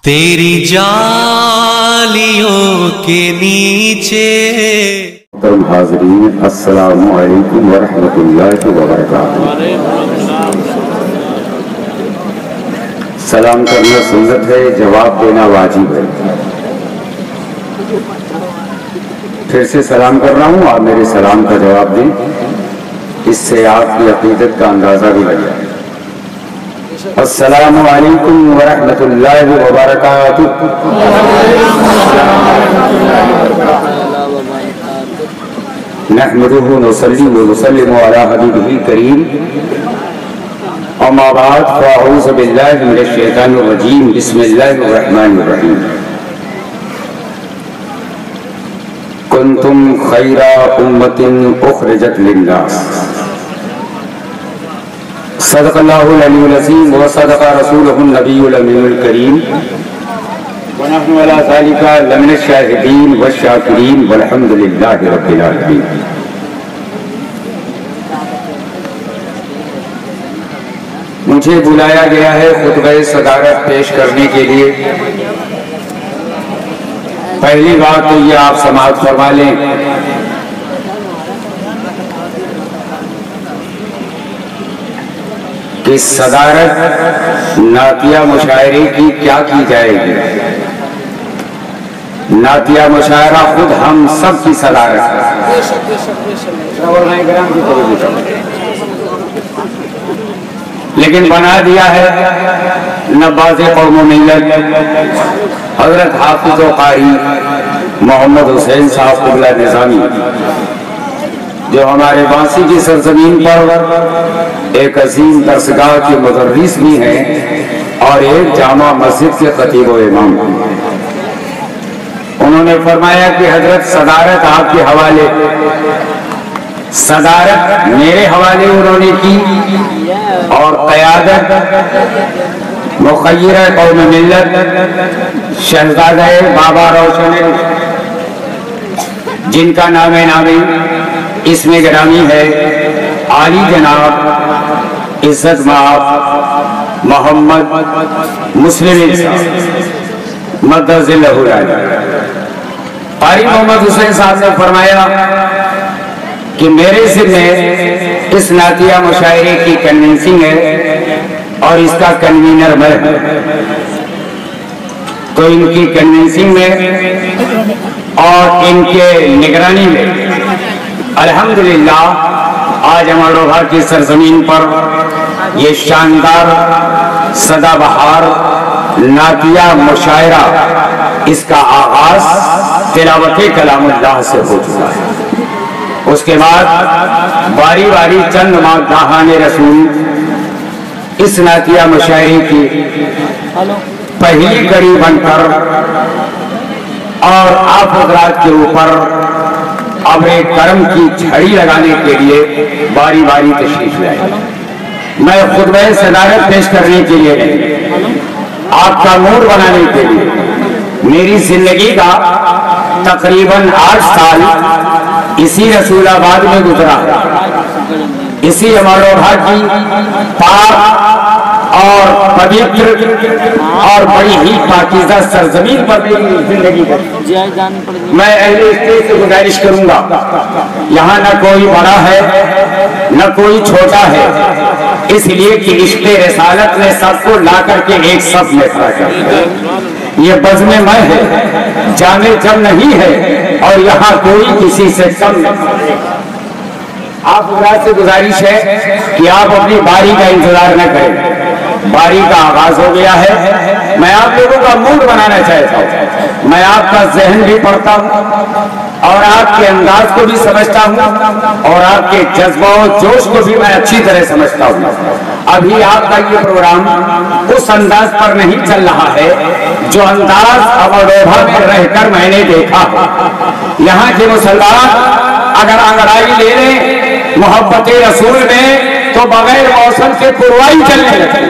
تیری جالیوں کے نیچے محترم حاضرین، السلام علیکم ورحمۃ اللہ وبرکاتہ۔ سلام کرنا سنت ہے، جواب دینا واجب ہے۔ پھر سے سلام کر رہا ہوں، آپ میرے سلام کا جواب دیں، اس سے آپ کی عقیدت کا اندازہ بھی لگ جائے۔ السلام علیکم ورحمۃ اللہ وبرکاتہ۔ نحمده ونصلي ونسلم على حبيبه الكريم، اما بعد فاعوذ بالله من الشيطان الرجيم، بسم الله الرحمن الرحيم۔ كنتم خير أمة أخرجت للناس، صدق الله العلي العظيم وصدق رسوله النبي الأمين الكريم، ونحن على ذلك لمن الشاهدين والشاكرين والحمد لله رب العالمين۔ مجھے بلایا گیا ہے خطبہ صدارت پیش کرنے کے لیے۔ پہلی بات تو یہ آپ سماعت فرما لیں کہ صدارت نعتیہ مشاعرے کی کیا کی جائے گی۔ نعتیہ مشاعرہ خود ہم سب کی صدارت ہے، لیکن بنا دیا ہے نباز قوم و ملت حضرت حافظ و قاری محمد حسین صاحب قبلہ نظامی، جو ہمارے بانسی کی سرزمین پر ایک عظیم درسگاہ کے مدرس بھی ہیں اور ایک جامع مسجد کے خطیب و امام بھی۔ انہوں نے فرمایا کہ حضرت صدارت آپ کے حوالے، صدارت میرے حوالے انہوں نے کی، اور قیادت مخیر قوم ملت شہزادہ بابا روشن، جن کا نام نامی اسم گرامی ہے عالی جناب عزت مآب محمد مسلم صاحب مدد اللہ علیہ۔ قاری محمد حسین صاحب نے فرمایا کہ میرے ذمہ اس نعتیہ مشاعرے کی کنوینسنگ ہے اور اس کا کنوینر میں، تو ان کی کنوینسنگ میں اور ان کے نگرانی میں الحمدللہ آج امروہہ کی سرزمین پر یہ شاندار سدا بہار نعتیہ مشاعرہ، اس کا آغاز تلاوت کلام اللہ سے ہو چکا ہے۔ اس کے بعد باری باری چند مادحان رسول اس نعتیہ مشاعرے کی پہلی کڑی بن کر اور آپ حضرات کے اوپر ابر کرم کی جھڑی لگانے کے لیے باری باری تشریف لائے۔ میں خطبہ صدارت پیش کرنے کے لیے نہیں، آپ کا موڈ بنانے کے لیے۔ میری زندگی کا تقریباً 8 سال اسی رسول آباد میں گزرا، اسی امروہہ کی پاک اور پوتر اور بڑی ہی پاکیزہ سرزمین پر میری زندگی ہے۔ میں اہل اسٹیج سے گزارش کروں گا، یہاں نہ کوئی بڑا ہے نہ کوئی چھوٹا ہے، اس لیے کہ عشق رسالت نے سب کو لا کر کے ایک صف میں کھڑا کر دیا۔ یہ بزم میں ہے، جامع جم نہیں ہے، اور یہاں کوئی کسی سے کم نہیں۔ آپ حضرات سے گزارش ہے کہ آپ اپنی باری کا انتظار نہ کریں، باری کا آغاز ہو گیا ہے۔ میں آپ لوگوں کا موڈ بنانا چاہتا ہوں، میں آپ کا ذہن بھی پڑھتا ہوں اور آپ کے انداز کو بھی سمجھتا ہوں اور آپ کے جذبہ و جوش کو بھی میں اچھی طرح سمجھتا ہوں۔ ابھی آپ کا یہ پروگرام اس انداز پر نہیں چل رہا ہے جو انداز امروہہ میں رہ کر میں نے دیکھا۔ یہاں کے مسلمان اگر انگڑائی لے لیں محبت رسول میں تو بغیر موسم سے پروائی چلنے لگتی۔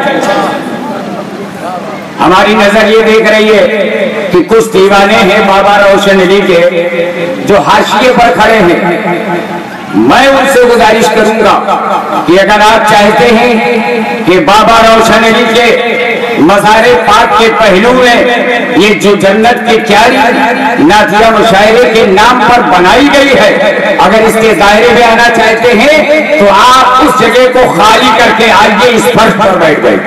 ہماری نظر یہ دیکھ رہی ہے کہ کچھ دیوانے ہیں بابا روشن علی کے جو حاشیے پر کھڑے ہیں۔ میں ان سے گزارش کروں گا کہ اگر آپ چاہتے ہیں کہ بابا روشن علی کے मज़ार पाक के पहलू में ये जो जन्नत की क्यारी नातिया मुशायरे के नाम पर बनाई गई है, अगर इसके दायरे में आना चाहते हैं तो आप उस जगह को खाली करके आइए, इस फर्श पर बैठ गए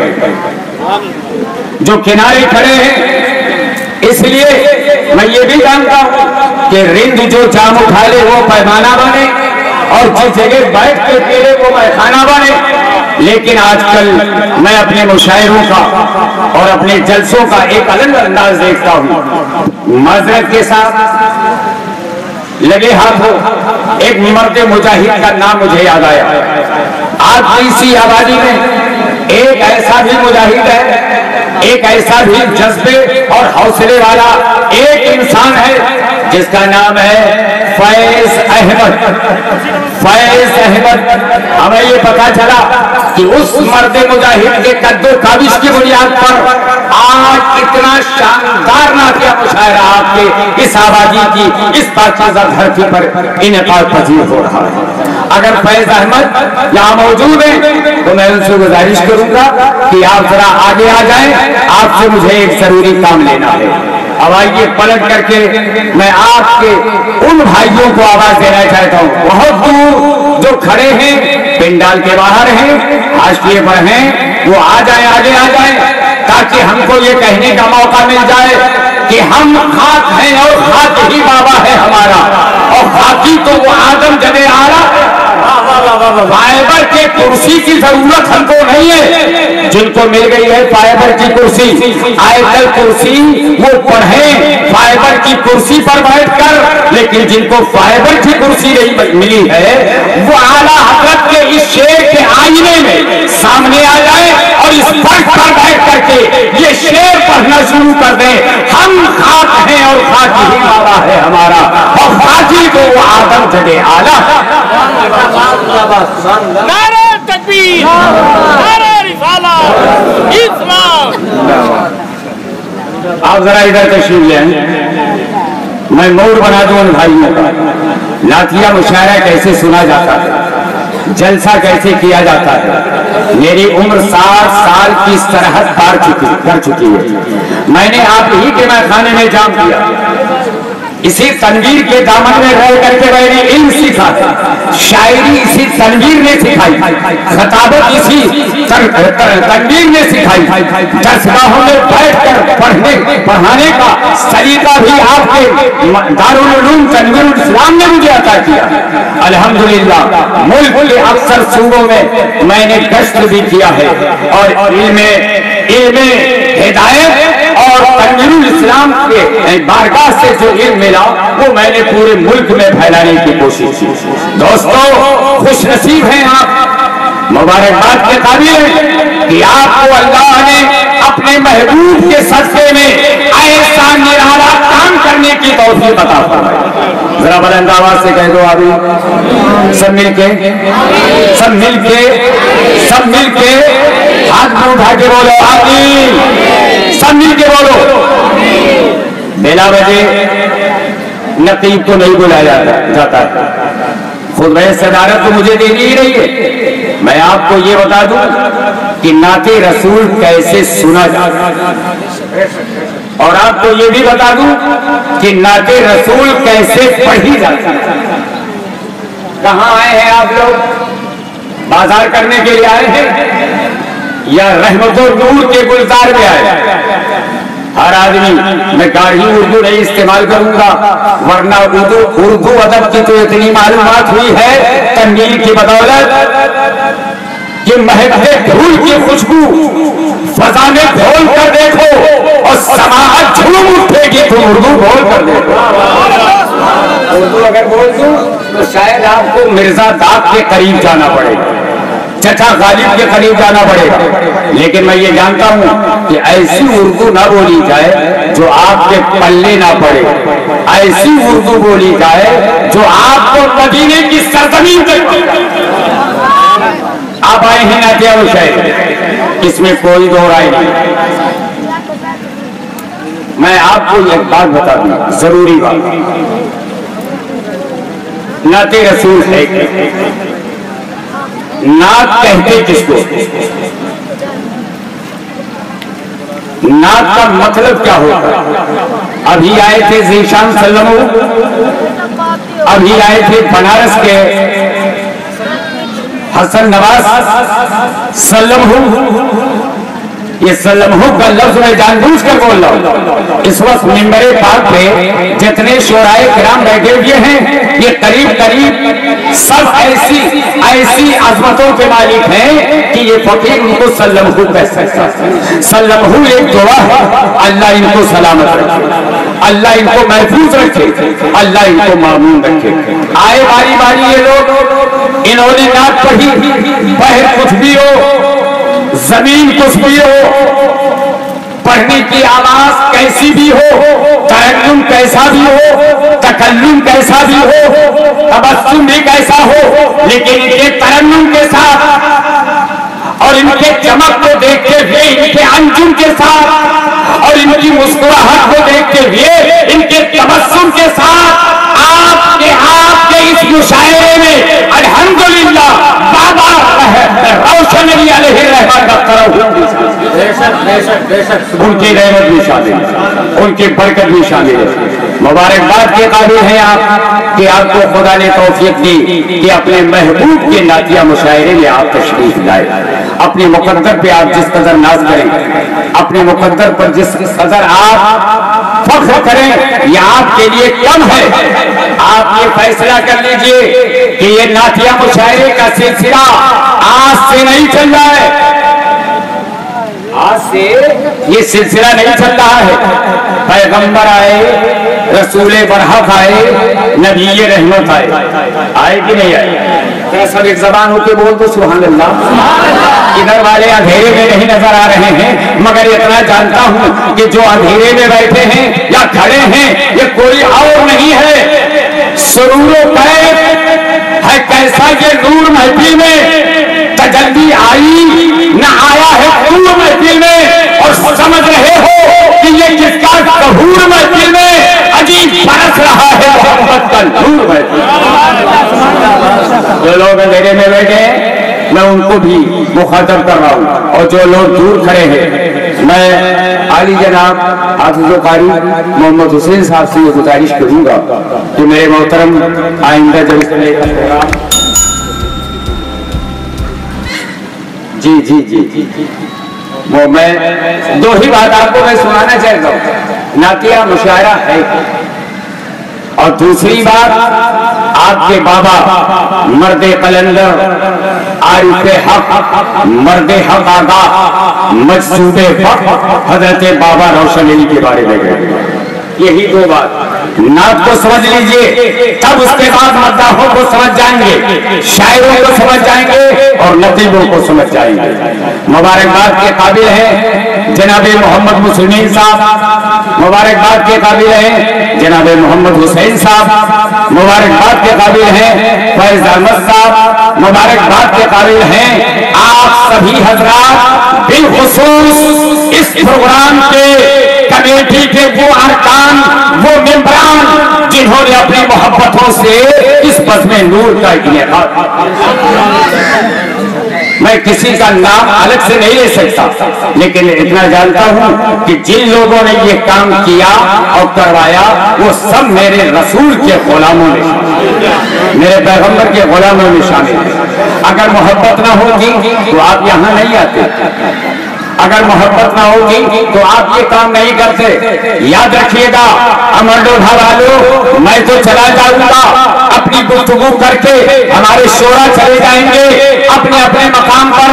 जो किनारे खड़े हैं। इसलिए मैं ये भी जानता हूं कि रिंद जो जाम उठा ले वो पैमाना बने और जिस जगह बैठ के पीले वो मैखाना बने। लेकिन आजकल मैं अपने मुशायरों का और अपने जलसों का एक अलग अंदाज देखता हूं। माजरत के साथ लगे हाथों एक मर्द मुजाहिद का नाम मुझे याद आया। आज की इसी आबादी में एक ऐसा भी मुजाहिद है, एक ऐसा भी जज्बे और हौसले वाला एक इंसान है जिसका नाम है फैज अहमद। फैज अहमद, हमें ये पता चला कि उस मर्द मुजाहिद के कद्दो काबिश की बुनियाद पर आज इतना शानदार नातिया मुशायरा आपके इस आबादी की इस पाकीज़ा धरती पर इनेकाद पजीर हो रहा है। अगर फैज अहमद यहाँ मौजूद हैं तो मैं उनसे गुजारिश करूंगा कि आप जरा आगे आ जाएं, आपसे मुझे एक जरूरी काम लेना है। अब आइए पलट करके मैं आपके उन भाइयों को आवाज देना चाहता हूं बहुत दूर जो खड़े हैं, पिंडाल के बाहर हैं, हाशिए पर हैं, वो आ जाए, आगे आ जाए, ताकि हमको ये कहने का मौका मिल जाए कि हम खाक हैं और खाक ही बाबा है हमारा, और खाकी तो वो आदम जदे आला। फाइबर के कुर्सी की जरूरत हमको नहीं है, जिनको मिल गई है फाइबर की कुर्सी, आयतल कुर्सी वो पढ़े फाइबर की कुर्सी पर बैठकर, लेकिन जिनको फाइबर की कुर्सी नहीं मिली है वो आला हजरत के इस शेर के आईने में सामने आ जाए और इस फर्श पर बैठ करके ये शेर पढ़ना शुरू कर दे, हम खाक हैं और खाक ही बाबा है हमारा, और खाकी को वो आदम जदे आला। नारे तकबीर, नारे रिसालत, इस्लाम। आप जरा इधर तशरीफ ले आए, मैं मूड बना दूं उन भाइयों का। नातिया मुशायरा कैसे सुना जाता है, जलसा कैसे किया जाता है। मेरी उम्र 60 साल की सरहद पार कर चुकी है। मैंने आप ही के मैखाने में जाम किया, इसी तनवीर के दामन में रह करके मैंने इल्म सीखा, शायरी इसी तनवीर ने सिखाई, खताबत इसी तनवीर ने सिखाई, दरसगाहों में बैठकर पढ़ाने का सलीका भी आपके दारुल उलूम तनवीरुल इस्लाम ने मुझे अता किया। अल्हम्दुलिल्लाह मुल्क के अक्सर सूबों में मैंने गश्त भी किया है और इल्म हिदायत और तनवीरुल इस्लाम के बारगाह से जो इल्म मिला वो मैंने पूरे मुल्क में फैलाने की कोशिश की। दोस्तों खुश नसीब हैं आप, मुबारकबाद के काबिल हैं कि आपको अल्लाह ने अपने महबूब के सदक़े में ऐसा निराला काम करने की तौफीक अता फरमाई। जरा बुलंद आवाज से कह दो अभी सब मिलके हाथ में उठा के बोलो आमीन, सब मिलके बोलो। बेला बजे नकीब को नहीं बुलाया जाता है, खुद सदारत तो मुझे देनी ही नहीं है। मैं आपको ये बता दूं कि नाते रसूल कैसे सुना जाता है, और आपको ये भी बता दूं कि नाते रसूल कैसे पढ़ी जाती है। कहाँ आए हैं आप लोग? बाजार करने के लिए आए हैं या रहमतुल नूर के गुलजार में आए? हर आदमी, मैं गाढ़ी उर्दू नहीं इस्तेमाल करूंगा वरना उर्दू अदब की तो इतनी मालूमात हुई है तनवीर की बदौलत कि महके फूल की खुशबू फजा में खोल कर देखो और समाअत झूम उठेगी, तुम उर्दू बोल कर देखो। उर्दू अगर बोल दूं तो शायद आपको मिर्जा दाद के करीब जाना पड़ेगा, चचा गालिब के करीब जाना पड़ेगा, लेकिन मैं ये जानता हूं कि ऐसी उर्दू ना बोली जाए जो आपके पल्ले ना पड़े, ऐसी उर्दू बोली जाए जो आपको मदीने की सरजमीन तक। आप आए हैं नातिया मुशायरे, इसमें कोई दो राय नहीं। मैं आपको एक बात बता दूं, जरूरी बात, नाते रसूल है, नात कहते किसको? नात का मतलब क्या होता है? अभी आए थे ज़ीशान सल्लमहू, अभी आए थे बनारस के हसन नवाज सल्लमहू। ये सल्लमहू का लफ्ज मैं जानबूझ कर बोल रहा हूं। इस वक्त मिंबरे पाक पे जितने शोराए किराम बैठे हुए हैं, ये करीब करीब सब ऐसी अजमतों के मालिक हैं कि ये फकीर उनको सल्लमहू कह सकता है। सल्लमहू एक दुआ है, अल्लाह इनको सलामत रखे, अल्लाह इनको महफूज रखे, अल्लाह इनको मामून रखे। आए बारी बारी ये लोग, इन्होंने नात पढ़ी, बाहर कुछ भी हो, जमीन कुछ भी हो, पढ़ने की आवाज कैसी भी हो, तरन्नुम कैसा भी हो, तकल्लुम कैसा भी हो, तबस्सुम भी कैसा हो, लेकिन इनके तरन्नुम के साथ और इनके चमक को देखते हुए, इनके अंजुम के साथ और इनकी मुस्कुराहट को देखते हुए, इनके तबस्सुम के साथ आपके इस मुशायरे में अल्हम्दुलिल्लाह बाबा रोशन अली अलैहि रहमत का उनकी रहमत भी शामिल है, उनकी बरकत भी शामिल है। मुबारकबाद के काबिल हैं आप कि आपको खुदा ने तौफीक दी कि अपने महबूब के नातिया मुशायरे में आप तशरीफ लाए। अपने मुकद्दर पे आप जिस कदर नाज करें, अपने मुकद्दर पर जिस कदर आप फख्र करें, यह आपके लिए कम है। आप ये फैसला कर लीजिए कि ये नातिया मुशायरे का सिलसिला आज से नहीं चल रहा है, आज से ये सिलसिला नहीं चल रहा है। पैगंबर आए, रसूले बरहक आए, नबी रहमत आए कि नहीं आए? सब एक जबान होके बोल दो सुभान अल्लाह। इधर वाले अंधेरे में नहीं नजर आ रहे हैं, मगर इतना जानता हूं कि जो अंधेरे में बैठे हैं या खड़े हैं, ये कोई और नहीं है, सुरूरो कैफ है कैसा ये नूर महफिल में तजल्ली आई न आया है नूर महफिल में, और समझ रहे हो कि ये किसका कबूर महफिल में अजीब बरस रहा है मोहब्बत का नूर महफिल। जो लोग अंधेरे में बैठे हैं मैं उनको भी मुखातब कर रहा हूँ, और जो लोग दूर खड़े हैं मैं आली जनाब हाफिज़ कारी मोहम्मद हुसैन साहब से ये गुजारिश करूंगा कि मेरे मोहतरम आइंदा जब जी जी जी जी वो मैं दो ही बात आपको मैं सुनाना चाहता हूँ। नातिया मुशायरा है, और दूसरी बात आपके बाबा मर्दे कलंदर आरिफ हक मर्दे हक आगा मजसूबे हजरत बाबा रोशन अली के बारे में कहेंगे। यही दो बात नात को समझ लीजिए, तब उसके बाद मद्दाहों को समझ जाएंगे, शायरों को समझ जाएंगे और नतीबों को समझ जाएंगे। मुबारकबाद के काबिल है जनाबे मोहम्मद मुसलिमीन साहब, मुबारकबाद के काबिल है जनाबे मोहम्मद हुसैन साहब, मुबारकबाद के काबिल है फैज अहमद साहब, मुबारकबाद के काबिल हैं आप सभी हजरात, बिलखुसूस इस प्रोग्राम के कमेटी के वो अरकान, वो मेंबरान जिन्होंने अपनी मोहब्बतों से इस बज़्म नूर का इनेकाद। मैं किसी का नाम अलग से नहीं ले सकता, लेकिन इतना जानता हूं कि जिन लोगों ने ये काम किया और करवाया वो सब मेरे रसूल के गुलामों में, मेरे पैगंबर के गुलामों में शामिल है। अगर मोहब्बत ना होगी तो आप यहां नहीं आते, अगर मोहब्बत ना होगी तो आप ये काम नहीं करते। याद रखिएगा अमर लोधा वालों, मैं तो चला जाऊंगा अपनी गुफ्तगू करके, हमारे शोरा चले जाएंगे अपने अपने मकाम पर,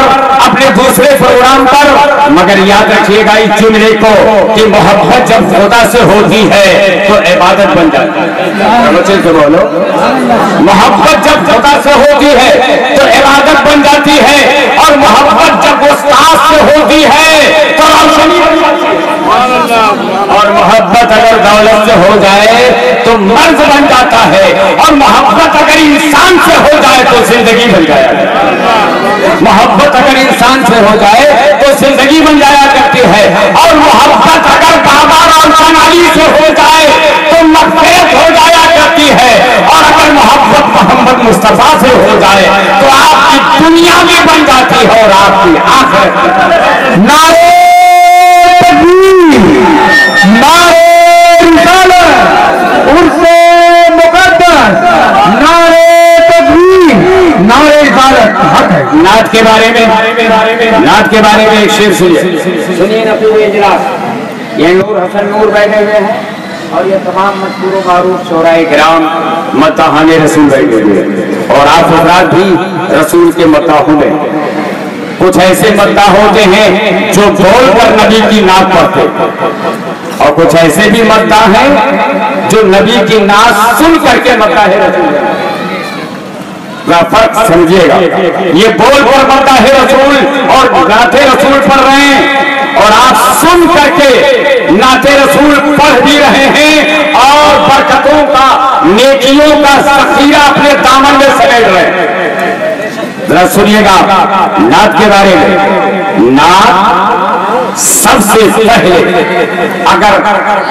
अपने दूसरे प्रोग्राम पर, मगर याद रखिएगा इस जुमले को कि मोहब्बत जब खुदा से होती है तो इबादत बन जाती है। तो बोलो, मोहब्बत जब खुदा से होती है तो इबादत बन जाती है, और मोहब्बत जब उस्ताद से होती है तो रोशनी बन जाती है, और मोहब्बत अगर दौलत से हो जाए तो मर्ज बन जाता है, और मोहब्बत अगर इंसान से हो जाए तो जिंदगी बन जाया करती है। मोहब्बत अगर इंसान से हो जाए तो जिंदगी बन जाया करती है, और मोहब्बत अगर बाबा रोशन अली से हो जाए तो मग़फ़िरत हो जाया करती है, और अगर मोहब्बत मोहम्मद मुस्तफा से हो जाए तो आपकी दुनिया भी बन जाती है और आपकी आखिरत। नारे के बारे में एक शेर सुनिए नफीस इजलास। ये नूर हसन नूर बैठे हुए हैं और ये तमाम मशहूर मारूफ शोराए किराम मताहाने रसूल बैठे हुए हैं और आप हजरात भी रसूल के मताहों में। कुछ ऐसे मद्दा होते हैं जो बोल कर नबी की नात पढ़ते और कुछ ऐसे भी मद्दा हैं जो नबी की नात सुन करके मद्दा है रसूल। फर्क समझिएगा, ये बोल कर मद्दा है रसूल और नाते रसूल पढ़ रहे हैं और आप सुन करके नाते रसूल पढ़ भी रहे हैं और बरकतों का नेकियों का ज़ख़ीरा अपने दामन में समेट रहे हैं। जरा सुनिएगा नात के बारे में। नात सबसे पहले अगर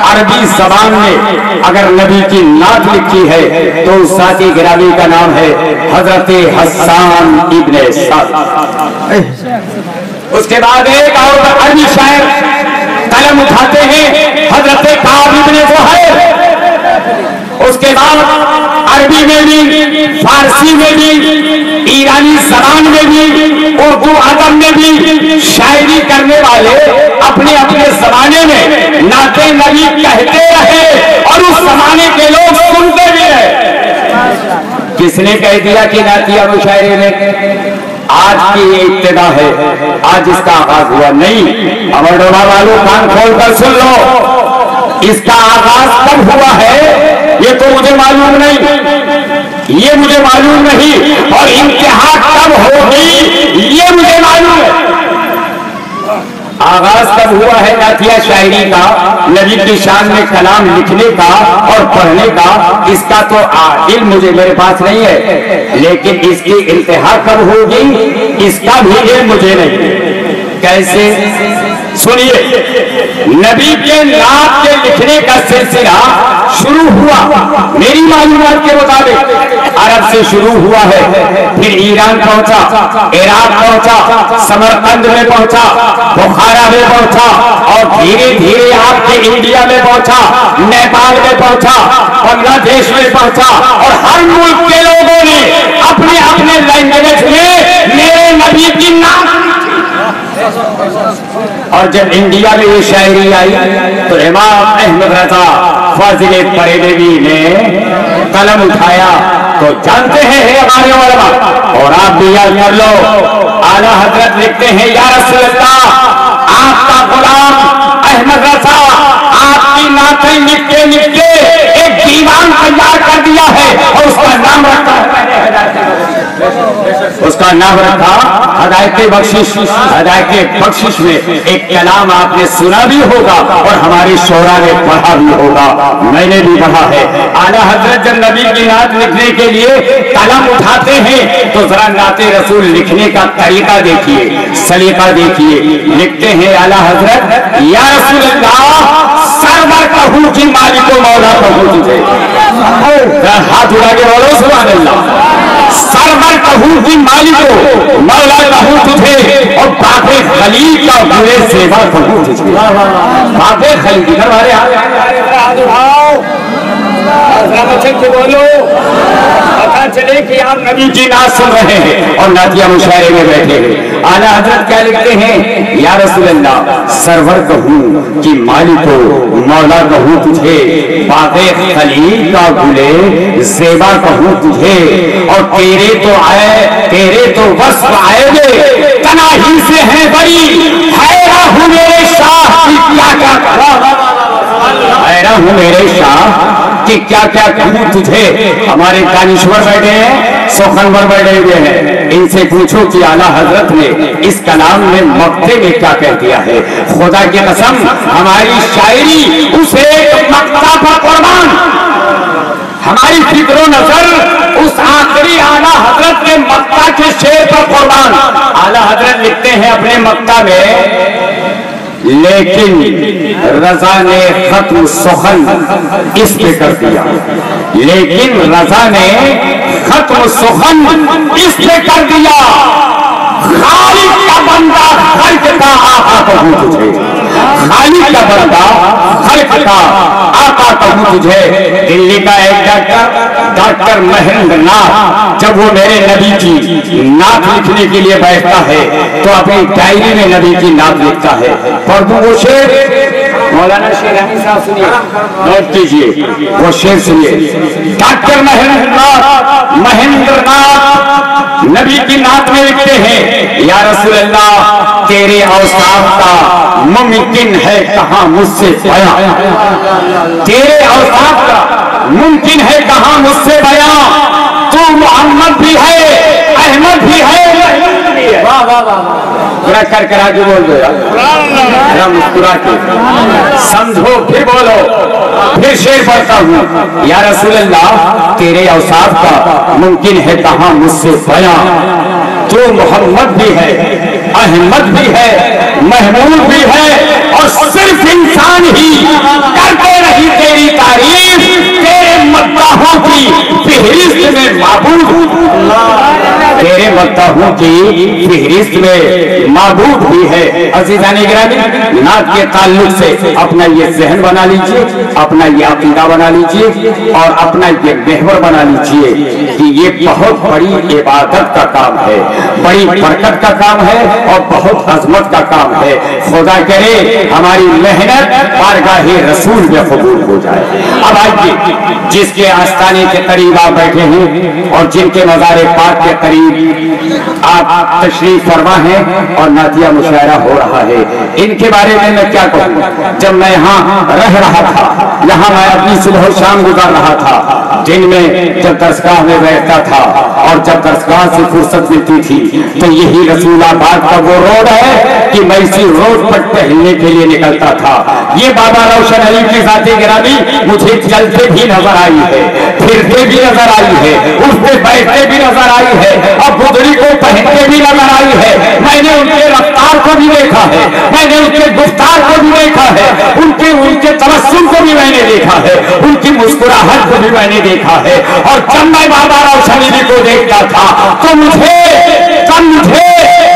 अरबी ज़बान में अगर नबी की नात लिखी है तो उस साथी गिरामी का नाम है हजरत हस्सान इब्ने साद। उसके बाद एक और अरबी शायर कलम उठाते हैं हजरत काब इब्ने ज़ुहैर। उसके बाद अरबी में भी, फारसी में भी, ईरानी ज़बान में भी, उर्दू अदब में भी शायरी करने वाले अपने अपने ज़माने में नाते नबी कहते रहे और उस ज़माने के लोग सुनते भी रहे। किसने कह दिया कि नातिया मुशायरे में आज की ये इब्तिदा है, आज इसका आगाज हुआ? नहीं, अमरडोला वालों कान खोल कर सुन लो, इसका आगाज कब हुआ है ये तो मुझे मालूम नहीं, ये मुझे मालूम नहीं, और इंतहा कब होगी ये मुझे मालूम है। आगाज कब हुआ है नातिया शायरी का, नबी की शान में कलाम लिखने का और पढ़ने का, इसका तो इल्म मुझे मेरे पास नहीं है, लेकिन इसकी इंतहा कब होगी इसका भी इल्म मुझे नहीं। कैसे? सुनिए, नबी के नात के लिखने का सिलसिला शुरू हुआ मेरी मालूमात के मुताबिक अरब से शुरू हुआ है, फिर ईरान पहुंचा, इराक पहुंचा, समरकंद में पहुंचा, बुखारा में पहुंचा और धीरे धीरे आपके इंडिया में पहुंचा, नेपाल में पहुंचा, बांग्लादेश में पहुंचा और हर मुल्क के लोगों ने अपने अपने लैंग्वेज में मेरे नबी की नाम। और जब इंडिया में ये शायरी आई तो इमाम अहमद रजा फाजिल बरेलवी ने कलम उठाया। तो जानते हैं हमारे उलमा, और आप भी याद कर लो, आला हजरत लिखते हैं या रसूल अल्लाह, आपका गुलाम अहमद रजा आपकी नातें लिखते लिखते एक दीवान तैयार कर दिया है और उसका नाम रखा हदायत बख्शिश। हदायत बख्शिश में एक कलाम आपने सुना भी होगा और हमारी शोरा ने पढ़ा भी होगा, मैंने भी पढ़ा है। आला हजरत जब नबी की नात लिखने के लिए कलम उठाते हैं तो जरा नाते रसूल लिखने का तरीका देखिए, सलीका देखिए। लिखते हैं आला हजरत, या रसूल अल्लाह सरवर कहूं कि मालिको मौला कहूं तुझे। हाथ उठा के बोलो सुभान अल्लाह। सरवर कहूं कि मालिको मौला कहूं तुझे और बाबे खलील का बुरे सेवा कहूं तुझे। बाबे खलील इधर हमारे हाथ उठाओ, बोलो, पता चले कि आप नबी की नात सुन रहे हैं और नातिया मुशायरे में बैठे हैं। आला हजरत क्या लिखते हैं, या रसूल अल्लाह सरवर कहूं कि मालिको मौला कहूं तुझे, बाबे खलील का बुले सेवा कहूं तुझे, और तेरे तो वस्फ आएगे तनाही से है बड़ी, हैरान हूं मेरे शाह की क्या क्या करा, हैरान हूं मेरे शाह कि क्या क्या कहूं तुझे। हमारे दानिश्वर बैठे हैं, सोखनवर बैठे हुए हैं, इनसे पूछो कि आला हजरत ने इस कलाम में मक्ते में क्या कह दिया है। खुदा की कसम हमारी शायरी उसे मक्ता पर कुर्बान, हमारी फिक्रो नजर उस आखिरी आला हजरत के मक्ता के शेर पर कुर्बान। आला हजरत लिखते हैं अपने मक्ता में, लेकिन रजा ने खत्म सुखन इस पे कर दिया, लेकिन रजा ने खत्म सुखन इस पे कर दिया, खालिक का बंदा खल्क का आका कहूं तुझे। खालिक का बंदा, खल्क का आका कहूं तुझे। दिल्ली का एक डॉक्टर महेंद्र नाथ, जब वो मेरे नबी की नात लिखने के लिए बैठता है तो अपनी डायरी में नबी की नात लिखता है। पढ़ दूं वो शेर, मौलाना शेरानी साहब सुनिए, नोट कीजिए वो शेर सुनिए। डॉक्टर महेंद्र नाथ नबी की नात में लिखते हैं, या रसूल अल्लाह तेरे औसाफ का मुमकिन है कहां मुझसे बयां, तेरे औसाफ का मुमकिन है कहां मुझसे बयां। तू मोहम्मद भी है, अहमद भी है, वाह वाह वाह, पूरा कर करा के बोल दो यार, मुस्कुरा के समझो, फिर बोलो, फिर शेर पढ़ता हूँ। या रसूल अल्लाह तेरे औसाफ का मुमकिन है कहां मुझसे बयां। तू मोहम्मद भी है, अहमद भी है, महमूद भी है, और सिर्फ इंसान ही करते रही तेरी तारीफ। तेरे मद्दाहों की फहरिस्त में माबूद, तेरे मद्दाहों की फहरिस्त में माबूद भी है। अज़ीज़ान गिरामी, नात के ताल्लुक से अपना ये ज़हन बना लीजिए, अपना ये अकीदा बना लीजिए, और अपना ये महवर बना लीजिए कि ये बहुत बड़ी इबादत का काम है, बड़ी बरकत का काम है, और बहुत अजमत का काम है। खुदा करे हमारी मेहनत बारगाहे रसूल में कबूल हो जाए। अब आइए, जिसके आस्थाने के करीब आप बैठे हैं और जिनके मज़ार पाक के करीब आप तशरीफ फरमा हैं और नातिया मुशायरा हो रहा है, इनके बारे में मैं क्या कहूँ। जब मैं यहाँ रह रहा था, यहाँ मैं अपनी सुबह शाम गुजार रहा था, दिन में जब दरसगाह में बैठता था और जब दरसगाह से फुर्सत मिलती थी तो यही रसूलाबाद का वो रोड है कि मैं इसी रोड पर टहलने के लिए निकलता था। ये बाबा रोशन अली की ज़ाते गिरामी मुझे चलते भी नजर आई है, फिरते भी नजर आई है, उस पे बैठते भी नजर आई है, और बुदरी को पहनते भी नजर आई है। मैंने उनके रफ्तार को भी देखा है, मैंने उनके गुफ्तार को भी देखा है, उनके तबस्सुम को भी मैंने देखा है, उनकी मुस्कुराहट को भी मैंने देखा है। और जब मैं बाबा रोशन अली को देखता था तो मुझे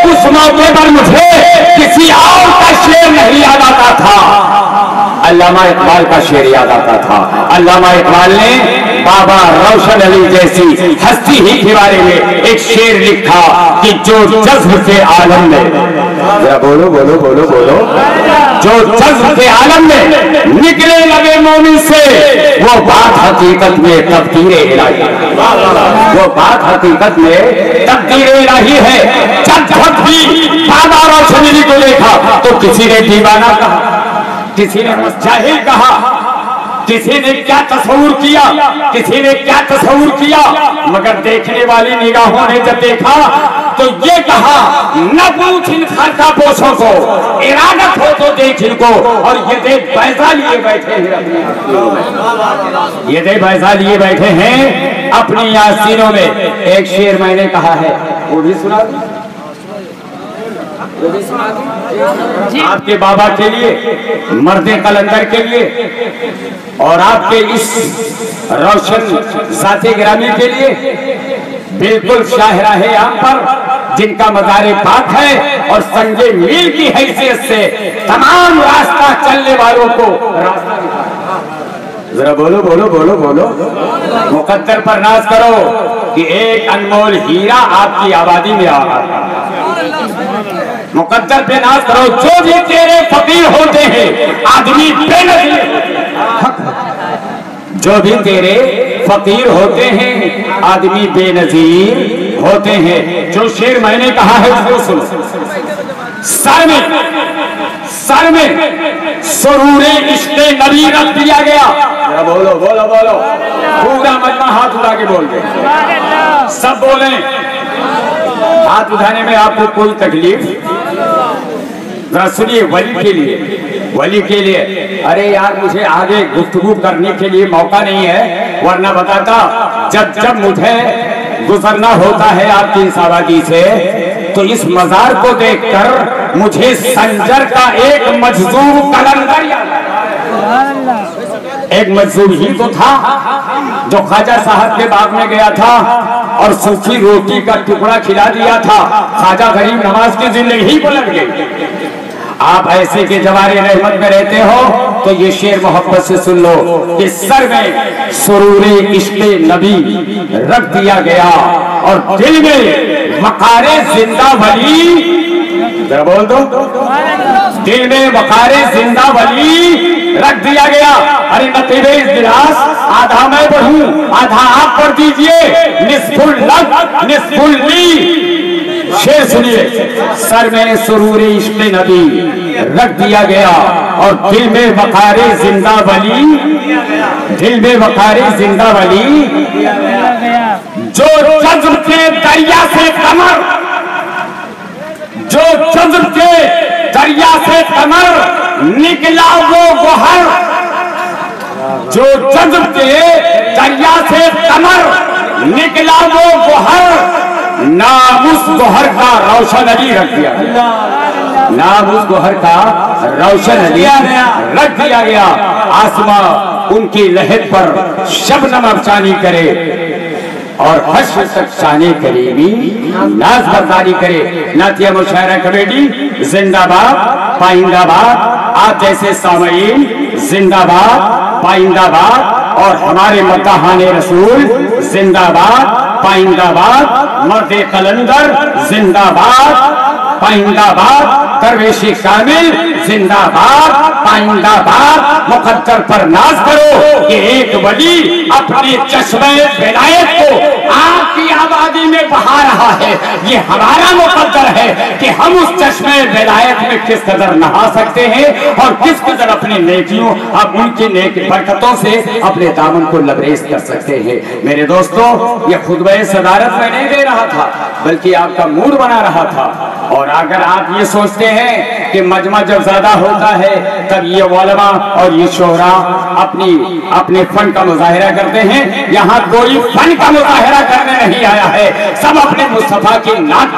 उस मौके पर मुझे किसी और का शेर नहीं याद आता था, अल्लामा इकबाल का शेर याद आता था। अल्लामा इकबाल ने बाबा रोशन अली जैसी हस्ती ही के बारे में एक शेर लिखा कि जो जज्ब के आलम में, जरा बोलो बोलो बोलो बोलो, जो जज्ब के आलम में निकले लगे मोमिन से, वो बात हकीकत में तकदीर इलाही, वो बात हकीकत में तकदीर इलाही है। जब भी बाबा रोशन अली को देखा तो किसी ने दीवाना कहा, किसी ने मुस्ताहिल कहा, किसी ने क्या तस्वूर किया, किसी ने क्या तस्वूर किया, मगर देखने वाली निगाहों ने जब देखा तो ये कहा, न पूछ इन खालसा पोषों को, इरादत हो तो देख इनको। और ये देख पैसा लिए बैठे हैं, ये देख पैसा लिए बैठे हैं अपनी यासीनों में। एक शेर मैंने कहा है, वो भी सुना आपके बाबा के लिए, मर्दे कलंदर के लिए, और आपके इस रोशन ज़ाते गिरामी के लिए, बिल्कुल शाहराहे आम पर जिनका मज़ारे पाक है और संगे मील की हैसियत से तमाम रास्ता चलने वालों को रास्ता दिखाया। जरा बोलो बोलो बोलो बोलो, मुकद्दर पर नाज करो कि एक अनमोल हीरा आपकी आबादी में आ रहा है। मुकद्दर पे नाज करो, जो भी तेरे फकीर होते हैं आदमी बेनजीर, जो भी तेरे फकीर होते हैं आदमी बेनजीर होते हैं। जो शेर मैंने कहा है उसको सुनो। सर में सुरूरे इश्क़े नबी रख दिया गया। बोलो बोलो बोलो, पूरा मजमा हाथ उठा के बोल दे, सब बोले। हाथ उठाने में आपको कोई तकलीफ, जरा सुनिए, वली के लिए अरे यार मुझे आगे गुफ्तगू करने के लिए मौका नहीं है, वरना बताता। जब मुझे गुजरना होता है आपकी इस आबादी से तो इस मजार को देखकर मुझे संजर का एक मजजूर कलंदर याद, एक मजजूर ही तो था जो ख्वाजा साहब के बाग में गया था और सूखी रोटी का टुकड़ा खिला दिया था। ख्वाजा गरीब नवाज की जिंदगी को लग गई। آپ ایسے کے جوار رحمت میں رہتے ہو تو یہ شعر محبت سے سن لو کہ سر میں سرور عشق نبی رکھ دیا گیا اور دل میں وقار زندہ ولی، ذرا بول دو، دل میں وقار زندہ ولی رکھ دیا گیا۔ ارے نقیب اجلاس آدھا میں پڑھوں آدھا آپ پڑھ دیجئے، نصف اللب نصف اللی۔ شعر سنیے، سر میں سرور عشق نبی رکھ دیا گیا اور دل میں وقار زندہ ولی، دل میں وقار زندہ ولی، جو جذب کے دریا سے قمر، جو جذب کے دریا سے قمر نکلا وہ گوہر، جو جذب کے دریا سے قمر نکلا وہ گوہر، نام اس گوہر کا روشن علی رکھ دیا گیا، نام اس گوہر کا روشن علی رکھ دیا گیا۔ آسمان ان کی لہر پر شبنم افشانی کرے اور حشر تک شان کریمی ناز برداری کرے۔ نعتیہ مشاعرہ کمیٹی زندہ باد پائندہ باد، آپ جیسے سامعین زندہ باد پائندہ باد، اور ہمارے مداحان رسول زندہ باد پائندہ باد، مرد قلندر زندہ باد پائندہ باد، درویش کامل زندہ باد پائندہ باد۔ مقدر پر ناز کرو کہ ایک ولی اپنے چشمہ ولایت کو آپ کی آبادی میں بہا رہا ہے۔ یہ ہمارا مقدر ہے کہ ہم اس چشمہ ولایت میں کس قدر نہا سکتے ہیں اور کس قدر اپنی نیکیوں، اب ان کی نیک برکتوں سے اپنے دامن کو لبریز کر سکتے ہیں۔ میرے دوستو، یہ خطبہ صدارت میں نہیں دے رہا تھا بلکہ آپ کا موڈ بنا رہا تھا۔ اور اگر آپ یہ سوچتے ہیں کہ مجمع جب زیادہ ہوتا ہے تب یہ علماء اور یہ شعراء اپنے فن کا مظاہرہ کرتے ہیں، یہاں کوئی فن کا مظاہرہ کرنے نہیں آیا ہے، سب اپنے مصطفیٰ کی نعت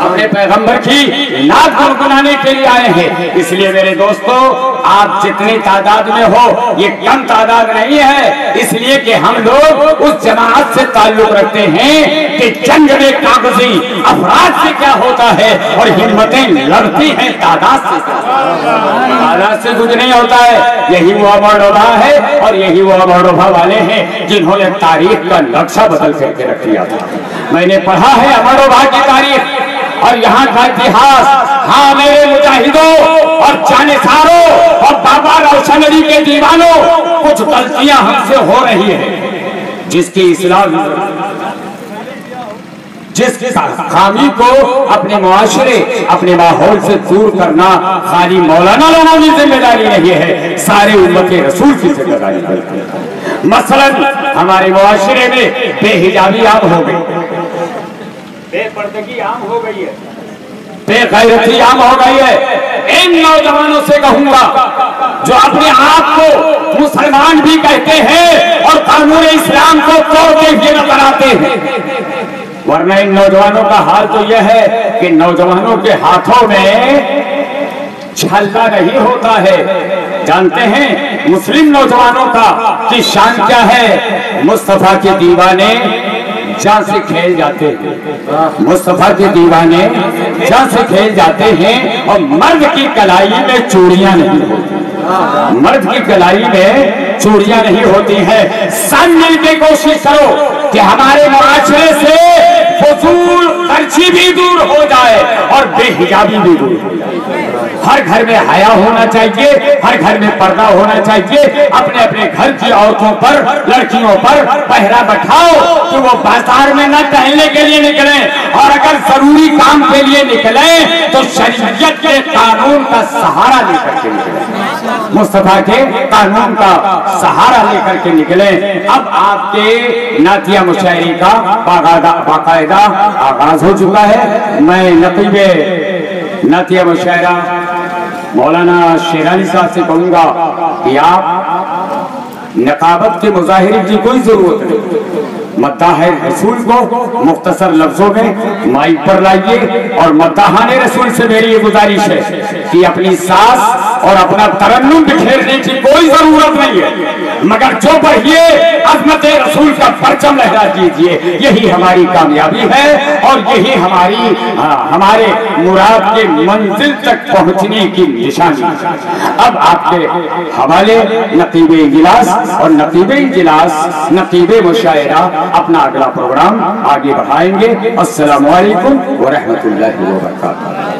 اپنے پیغمبر کی نعت گنگنانے کے لیے آئے ہیں۔ اس لیے میرے دوستو، آپ جتنی تعداد میں ہو یہ کم تعداد نہیں ہے، اس لیے کہ ہم لوگ اس جماعت سے تعلق رکھتے ہیں کہ جنگ میں کاغذی افراد سے کیا ہوتا ہے اور ہمتیں لڑتی ہیں تعداد سے، تعداد سے کچھ نہیں ہوتا ہے۔ یہی وہ امروبہ ہے اور یہی وہ امروبہ والے ہیں جنہوں نے تاریخ کا نقشہ بدل کر کے رکھ دیا تھا۔ میں نے پڑھا ہے امروبہ کی تاریخ اور یہاں کا اتہاس۔ ہاں میرے مجاہدوں اور جانثاروں اور بابا روشن علی کے دیوانوں، کچھ غلطیاں ہم سے ہو رہی ہیں جس کی اصلاح، جس خامی کو اپنے معاشرے اپنے ماحول سے دور کرنا خالی مولانا لوگوں کی ذمہ داری نہیں ہے، سارے امت رسول کی ذمہ داری ہے۔ مثلا ہمارے معاشرے میں بے حجابی عام ہو گئی، بے پردگی عام ہو گئی ہے، بے غیرتی عام ہو گئی ہے۔ ان نوجوانوں سے کہوں گا جو اپنے آپ کو مسلمان بھی کہتے ہیں اور قانون اسلام کو توڑتے ہوئے نظر آتے ہیں، ورنہ ان نوجوانوں کا حال تو یہ ہے کہ نوجوانوں کے ہاتھوں میں چھلا نہیں ہوتا ہے۔ جانتے ہیں مسلم نوجوانوں کا کی شان کیا ہے؟ مصطفیٰ کے دیوانے جان سے کھیل جاتے ہیں، مصطفیٰ کے دیوانے جان سے کھیل جاتے ہیں، اور مرد کی کلائی میں چوڑیاں نہیں ہوتی، مرد کی کلائی میں چوڑیاں نہیں ہوتی ہیں۔ سب مل کے کوشش کرو کہ ہمارے معاشرے سے فضول خرچی بھی دور ہو جائے اور بے حجابی بھی دور ہو جائے۔ ہر گھر میں حیا ہونا چاہیے، ہر گھر میں پردہ ہونا چاہیے۔ اپنے اپنے گھر کی عورتوں پر، لڑکیوں پر پہرا بٹھاؤ کہ وہ بازار میں نہ ٹہلنے کے لیے نکلیں، اور اگر ضروری کام کے لیے نکلیں تو شریعت کے قانون کا سہارا لے کر کے نکلیں، مصطفیٰ کے قانون کا سہارا لے کر کے نکلیں۔ اب آپ کے نعتیہ مشاعری کا باقاعدہ آغاز ہو چکا ہے۔ میں نقیب نعتیہ مشاعرہ مولانا شیرانی صاحب سے کہوں گا کہ آپ نقابت کے مظاہرے کی کوئی ضرورت نہیں، مداح رسول کو مختصر لفظوں میں مائک پر لائیے، اور مداحان رسول سے میری یہ گزارش ہے کہ اپنی ساز और अपना तरन्नुम बिखेरने की कोई जरूरत नहीं है, मगर जो पढ़िए अज़मत रसूल का परचम लहरा दीजिए, यही हमारी कामयाबी है और यही हमारे मुराद के मंजिल तक पहुंचने की निशानी। अब आपके हवाले नतीबे इजलास और नतीबे इजलास नतीबे मुशायरा अपना अगला प्रोग्राम आगे बढ़ाएंगे। अस्सलामु अलैकुम व रहमतुल्लाहि व बरकातुहू।